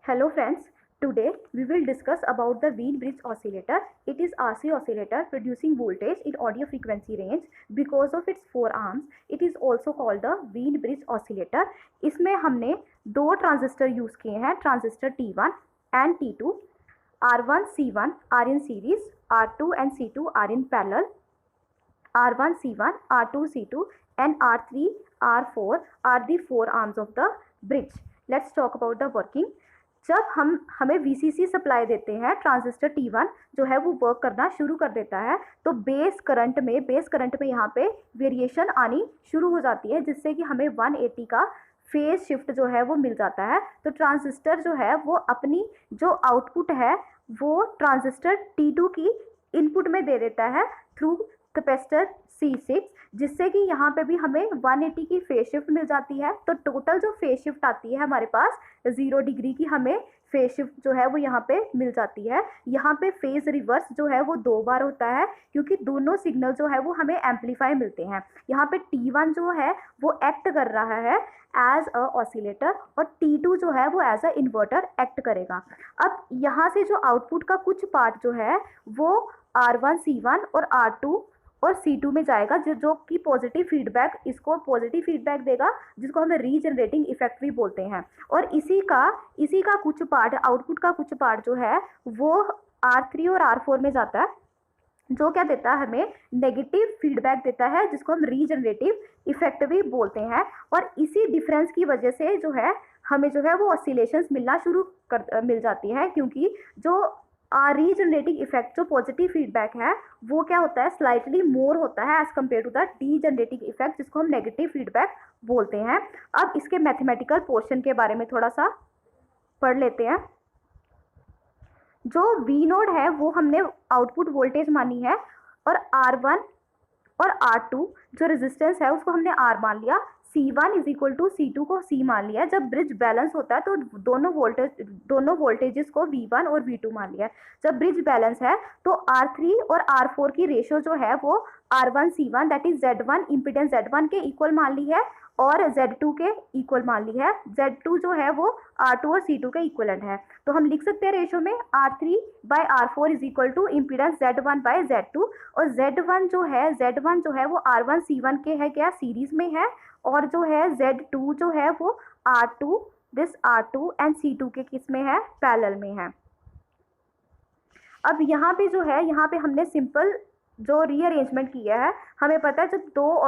Hello friends, today we will discuss about the Wien bridge oscillator. It is RC oscillator producing voltage in audio frequency range because of its four arms. It is also called the Wien bridge oscillator. इसमें हमने दो transistor use किए हैं, transistor T1 and T2. R1, C1 are in series, R2 and C2 are in parallel. R1, C1, R2, C2 and R3, R4 are the four arms of the bridge. Let's talk about the working. जब हमें VCC supply देते हैं, transistor T1 जो है वो work करना शुरू कर देता है, तो बेस करंट में यहाँ पे वेरिएशन आनी शुरू हो जाती है, जिससे कि हमें 180 का फेज शिफ्ट जो है वो मिल जाता है। तो ट्रांजिस्टर जो है वो अपनी जो आउटपुट है वो ट्रांजिस्टर T2 की इनपुट में दे देता है थ्रू कैपेसिटर C6, जिससे कि यहाँ पे भी हमें 180 की फेज शिफ्ट मिल जाती है। तो टोटल जो फेज शिफ्ट आती है हमारे पास 0 डिग्री की हमें फेज शिफ्ट जो है वो यहाँ पे मिल जाती है। यहाँ पे फेज रिवर्स जो है वो 2 बार होता है, क्योंकि दोनों सिग्नल जो है वो हमें एम्पलीफाई मिलते हैं। यहाँ पे T1 जो है वो एक्ट कर रहा है एज अ ऑसिलेटर और T2 जो है वो एज अ इन्वर्टर एक्ट करेगा। अब यहाँ से जो आउटपुट का कुछ पार्ट जो है वो R1, C1 और R2 और C2 में जाएगा, जो कि पॉजिटिव फीडबैक, इसको पॉजिटिव फीडबैक देगा, जिसको हम रीजनरेटिंग इफेक्ट भी बोलते हैं। और इसी का कुछ पार्ट, आउटपुट का कुछ पार्ट जो है वो R3 और R4 में जाता है, जो क्या देता है, हमें नेगेटिव फीडबैक देता है, जिसको हम रीजनरेटिव इफेक्ट भी बोलते हैं। और इसी डिफरेंस की वजह से जो है हमें जो है वो ऑसिलेशंस मिलना मिल जाती है, क्योंकि जो रीजनरेटिंग इफेक्ट, जो पॉजिटिव फीडबैक है वो क्या होता है, स्लाइटली मोर होता है as compare to the degenerating effect, जिसको हम नेगेटिव फीडबैक बोलते हैं। अब इसके मैथमेटिकल पोर्शन के बारे में थोड़ा सा पढ़ लेते हैं। जो V नोड है वो हमने आउटपुट वोल्टेज मानी है, और R1 और R2 जो रेजिस्टेंस है उसको हमने R मान लिया। C1 is equal to C2 को C मान लिया। जब ब्रिज बैलेंस होता है तो दोनों वोल्टेजेस को V1 और V2 मान लिया। जब ब्रिज बैलेंस है तो R3 और R4 की रेशियो जो है वो R1 C1 that is Z1 impedance Z1 के इक्वल मान ली है और Z2 के इक्वल मान ली है। Z2 जो है वो R2 और C2 के इक्वलेंट है। तो हम लिख सकते हैं रेशियो में R3/R4 is equal to impedance Z1/Z2। और Z1 जो है वो R1 C1 के है क्या, सीरीज में है, और जो है Z2 जो है वो R2 एंड C2 के किस में है, पैरेलल में है। अब यहाँ पे जो है, यहाँ पे हमने सिंपल जो रीअरेंजमेंट किया है, हमें पता है जब दो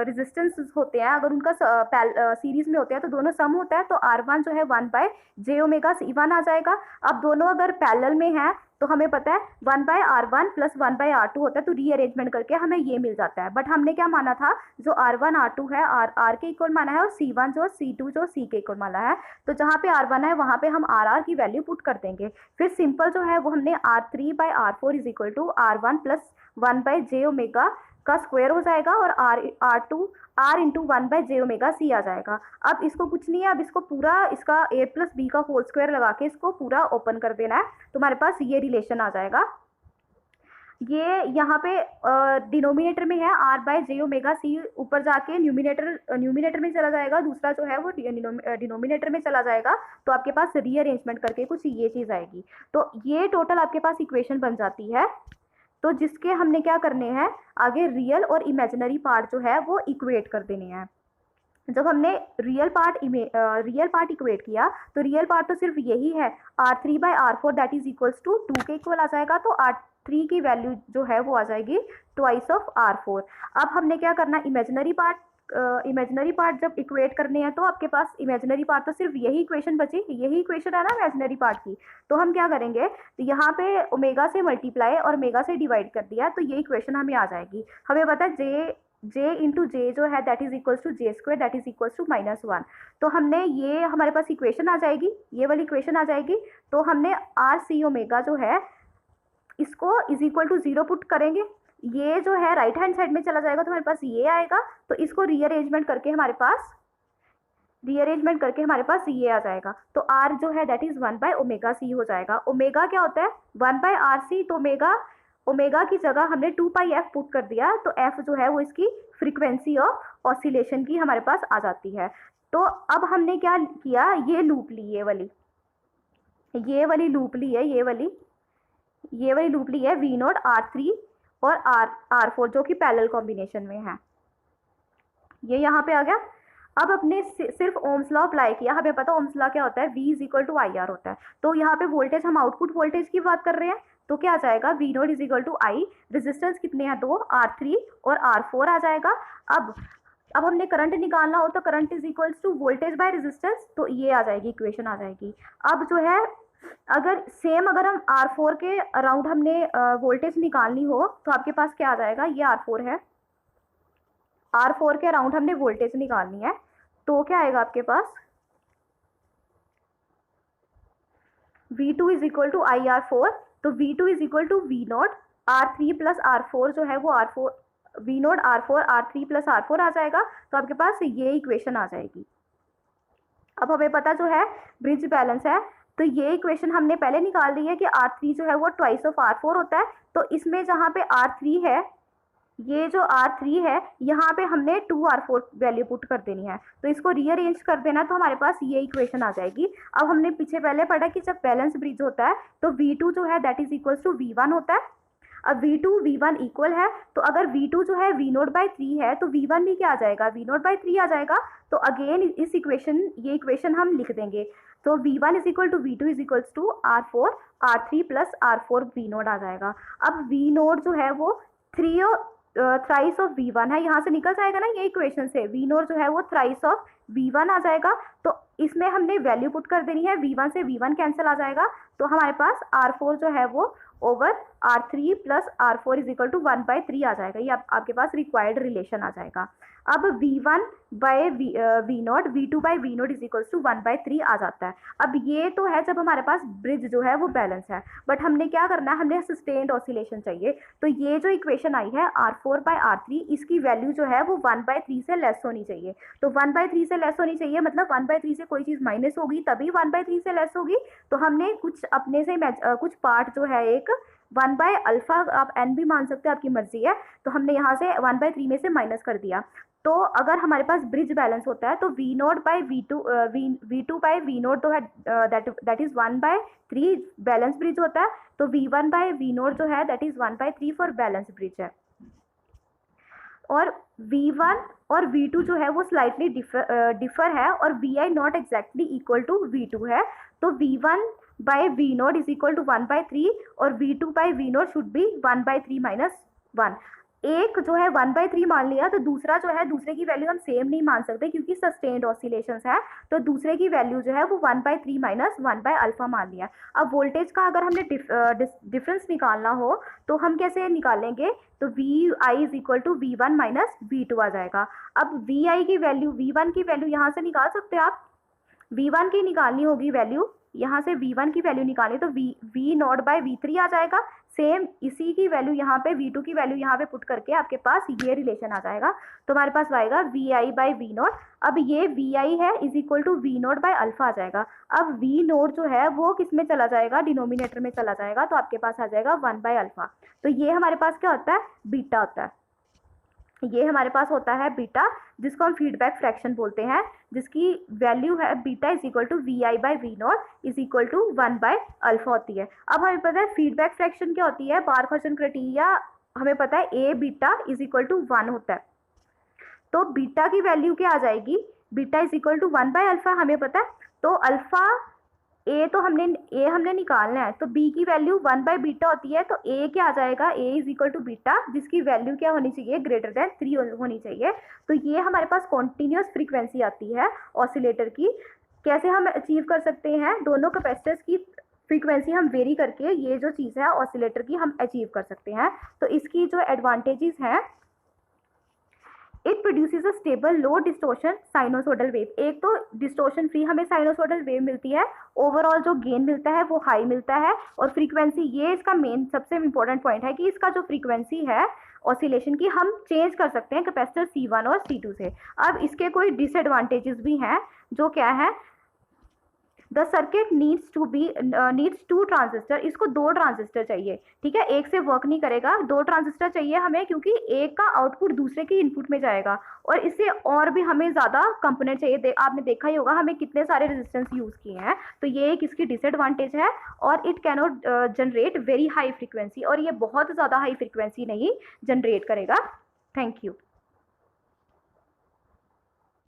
रेजिस्टेंस होते हैं, अगर उनका सीरीज में होते हैं तो दोनों सम होता है, तो R1 जो है 1/j ω C1 आ जाएगा। अब दोनों अगर पैरेलल में है तो हमें पता है 1/R1 प्लस 1/R2 होता है, तो रीअरेंजमेंट करके हमें ये मिल जाता है। बट हमने क्या माना था, जो R1 R2 है R के इक्वल माना है, और C1 जो C2 जो C के इक्वल माना है। तो जहाँ पे R1 है वहाँ पे हम RR की वैल्यू पुट कर देंगे। फिर सिंपल जो है वो हमने R3/R4 is equal to R1 plus 1/j ω का स्क्वायर हो जाएगा, और R इंटू 1/j ω C आ जाएगा। अब इसको कुछ नहीं है, अब इसको पूरा इसका a प्लस b का होल स्क्वायर लगा के इसको पूरा ओपन कर देना है, तो हमारे पास ये रिलेशन आ जाएगा। ये यहाँ पे डिनोमिनेटर में है R/j ω C, ऊपर जाके न्यूमिनेटर में चला जाएगा, दूसरा जो है वो डिनोमिनेटर में चला जाएगा। तो आपके पास रीअरेंजमेंट करके कुछ ये चीज़ आएगी। तो ये टोटल आपके पास इक्वेशन बन जाती है। तो जिसके हमने क्या करने हैं, आगे रियल और इमेजिनरी पार्ट जो है वो इक्वेट कर देने हैं। जब हमने रियल पार्ट इक्वेट किया तो रियल पार्ट तो सिर्फ यही है, R3/R4 that is equals to 2 के इक्वल आ जाएगा। तो R3 की वैल्यू जो है वो आ जाएगी ट्वाइस ऑफ R4। अब हमने क्या करना, इमेजिनरी पार्ट जब इक्वेट करने हैं तो आपके पास इमेजिनरी पार्ट तो सिर्फ यही इक्वेशन बची, यही इक्वेशन है ना इमेजिनरी पार्ट की। तो हम क्या करेंगे, तो यहाँ पे ओमेगा से मल्टीप्लाई और ओमेगा से डिवाइड कर दिया, तो ये इक्वेशन हमें आ जाएगी। हमें पता है J इंटू जे जो है that is equals to J square that is equals to -1। तो हमने ये, हमारे पास इक्वेशन आ जाएगी, ये वाली इक्वेशन आ जाएगी। तो हमने RC ओमेगा जो है इसको इज इक्वल टू 0 पुट करेंगे, ये जो है राइट हैंड साइड में चला जाएगा, तो हमारे पास ये आएगा। तो इसको रीअरेंजमेंट करके हमारे पास ये आ जाएगा। तो R जो है दैट इज 1/ω C हो जाएगा। ओमेगा क्या होता है, 1/RC। तो ओमेगा की जगह हमने 2πf पुट कर दिया, तो f जो है वो इसकी फ्रीक्वेंसी ऑफ ऑसिलेशन की हमारे पास आ जाती है। तो अब हमने क्या किया, ये लूप ली, ये वाली ये वाली लूप ली है, ये वाली लूप ली है वी नोट R3 और R4 जो कि पैरेलल कॉम्बिनेशन में है। ये यहाँ पे आ गया। अब अपने सिर्फ ओम्स लॉ अप्लाई किया, हमें पता ओम्स लॉ क्या होता है, V is equal to I R होता है। तो यहाँ पे वोल्टेज, हम आउटपुट वोल्टेज की बात कर रहे हैं, तो क्या आ जाएगा, V naught is equal to I, resistance कितने हैं, 2, R3 और R4 आ जाएगा। अब हमने करंट निकालना हो तो current is equals to voltage by resistance, तो ये आ जाएगी इक्वेशन आ जाएगी। अब जो है अगर हम R4 के अराउंड हमने वोल्टेज निकालनी हो तो आपके पास क्या आ जाएगा, ये R4 है, R4 के अराउंड हमने वोल्टेज निकालनी है, तो क्या आएगा आपके पास, V2 is equal to I R4, तो V2 is equal to V naught R3 plus R4 जो है वो R4 V note R4 R3 plus R4 आ जाएगा। तो आपके पास ये इक्वेशन आ जाएगी। अब हमें पता जो है ब्रिज बैलेंस है, तो ये इक्वेशन हमने पहले निकाल दी है कि R3 जो है वो ट्वाइस ऑफ R4 होता है। तो इसमें जहाँ पे R3 है, ये जो R3 है, यहाँ पे हमने 2R4 वैल्यू पुट कर देनी है, तो इसको रीअरेंज कर देना, तो हमारे पास ये इक्वेशन आ जाएगी। अब हमने पीछे पहले पढ़ा कि जब बैलेंस ब्रिज होता है तो V2 जो है that is equals to V1 होता है। अब V2 V1 इक्वल है, तो अगर V2 जो है V नोट बाई 3 है तो V1 भी क्या आ जाएगा, V नोट बाई 3 आ जाएगा। तो अगेन इस इक्वेशन, ये इक्वेशन हम लिख देंगे, तो V1 is equal to V2 is equals to R4 R3 plus R4 V naught आ जाएगा। अब V नोट जो है वो थ्राइस ऑफ V1 है, यहाँ से निकल जाएगा ना ये इक्वेशन से, V नोट जो है वो थ्राइस ऑफ V1 आ जाएगा। तो इसमें हमने वैल्यू पुट कर देनी है, V1 से V1 कैंसिल आ जाएगा, तो हमारे पास R4 जो है वो over R3 plus R4 is equal to 1/3 आ जाएगा। ये आपके पास रिक्वायर्ड रिलेशन आ जाएगा। अब V1 by V naught, V2 by V naught is equal to 1/3 आ जाता है। अब ये तो है जब हमारे पास ब्रिज जो है वो बैलेंस है, बट हमने क्या करना है, हमने सस्टेन्ड ऑसिलेशन चाहिए। तो ये जो इक्वेशन आई है R4 बाय R3, इसकी वैल्यू जो है वो 1/3 से लेस होनी चाहिए। तो 1/3 से लेस होनी चाहिए, मतलब 1/3 से कोई चीज़ माइनस होगी तभी 1/3 से लेस होगी। तो हमने कुछ अपने से कुछ पार्ट जो है एक 1/अल्फा, आप n भी मान सकते हो, आपकी मर्जी है, तो हमने यहाँ से 1/3 में से माइनस कर दिया। तो अगर हमारे पास ब्रिज बैलेंस होता है तो V नोट बाई V2 बाई V नोट तो है दैट इज 1/3 बैलेंस ब्रिज होता है। तो V1 बाई V नोट जो है that is 1/3 for balance bridge है। और V1 और V2 जो है वो स्लाइटली डिफर है, और VI not exactly equal to V2 है। तो V1 by V naught is equal to 1/3 और V2 बाई V नोट शुड बी 1/3 माइनस 1। एक जो है 1/3 मान लिया, तो दूसरा जो है, दूसरे की वैल्यू हम सेम नहीं मान सकते क्योंकि सस्टेन्ड ऑसिलेशंस है, तो दूसरे की वैल्यू जो है वो 1/3 माइनस 1/अल्फा मान लिया। अब वोल्टेज का अगर हमने डिफरेंस निकालना हो तो हम कैसे निकालेंगे, तो VI is equal to V1 minus V2 आ जाएगा। अब VI की वैल्यू, V1 की वैल्यू यहाँ से निकाल सकते हो आप, V1 की निकालनी होगी वैल्यू, यहाँ से V1 की वैल्यू निकाली तो V नॉट बाय V3 आ जाएगा। सेम इसी की वैल्यू यहाँ पे, V2 की वैल्यू यहाँ पे पुट करके आपके पास ये रिलेशन आ जाएगा। तो हमारे पास आएगा VI बाई V नोट। अब ये VI है is equal to V naught by alpha आ जाएगा। अब V नोट जो है वो किस में चला जाएगा, डिनोमिनेटर में चला जाएगा, तो आपके पास आ जाएगा 1/अल्फा। तो ये हमारे पास क्या होता है, बीटा होता है। ये हमारे पास होता है बीटा, जिसको हम फीडबैक फ्रैक्शन बोलते हैं, जिसकी वैल्यू है beta is equal to VI by V naught is equal to 1/अल्फा होती है। अब हमें पता है फीडबैक फ्रैक्शन क्या होती है, बारखौसेन क्राइटेरिया हमें पता है A beta is equal to 1 होता है। तो बीटा की वैल्यू क्या आ जाएगी, बीटा इज इक्वल टू 1/अल्फा हमें पता है। तो अल्फा A हमने निकालना है, तो B की वैल्यू 1/बीटा होती है, तो A क्या आ जाएगा, A is equal to beta, जिसकी वैल्यू क्या होनी चाहिए, ग्रेटर देन 3 होनी चाहिए। तो ये हमारे पास कॉन्टिन्यूस फ्रीक्वेंसी आती है ऑसिलेटर की। कैसे हम अचीव कर सकते हैं, दोनों कैपेसिटर्स की फ्रीक्वेंसी हम वेरी करके ये जो चीज़ है ऑसिलेटर की हम अचीव कर सकते हैं। तो इसकी जो एडवांटेजेस हैं, it produces a stable low distortion sinusoidal wave. एक तो डिस्टोर्शन फ्री हमें साइनोसोडल वेव मिलती है, ओवरऑल जो गेन मिलता है वो हाई मिलता है, और फ्रीक्वेंसी, ये इसका मेन सबसे इंपॉर्टेंट पॉइंट है कि इसका जो फ्रीक्वेंसी है ऑसिलेशन की हम चेंज कर सकते हैं कैपेसिटर C1 और C2 से। अब इसके कोई डिसएडवांटेजेस भी हैं, जो क्या है, the circuit needs to transistor, इसको 2 ट्रांजिस्टर चाहिए, ठीक है, एक से वर्क नहीं करेगा, 2 ट्रांजिस्टर चाहिए हमें, क्योंकि एक का आउटपुट दूसरे के इनपुट में जाएगा, और इससे और भी हमें ज़्यादा कंपोनेंट चाहिए। आपने देखा ही होगा हमें कितने सारे रेजिस्टेंस यूज़ किए हैं, तो ये एक इसकी डिसएडवांटेज है। और it cannot generate very high frequency, और ये बहुत ज़्यादा हाई फ्रीक्वेंसी नहीं जनरेट करेगा। Thank you.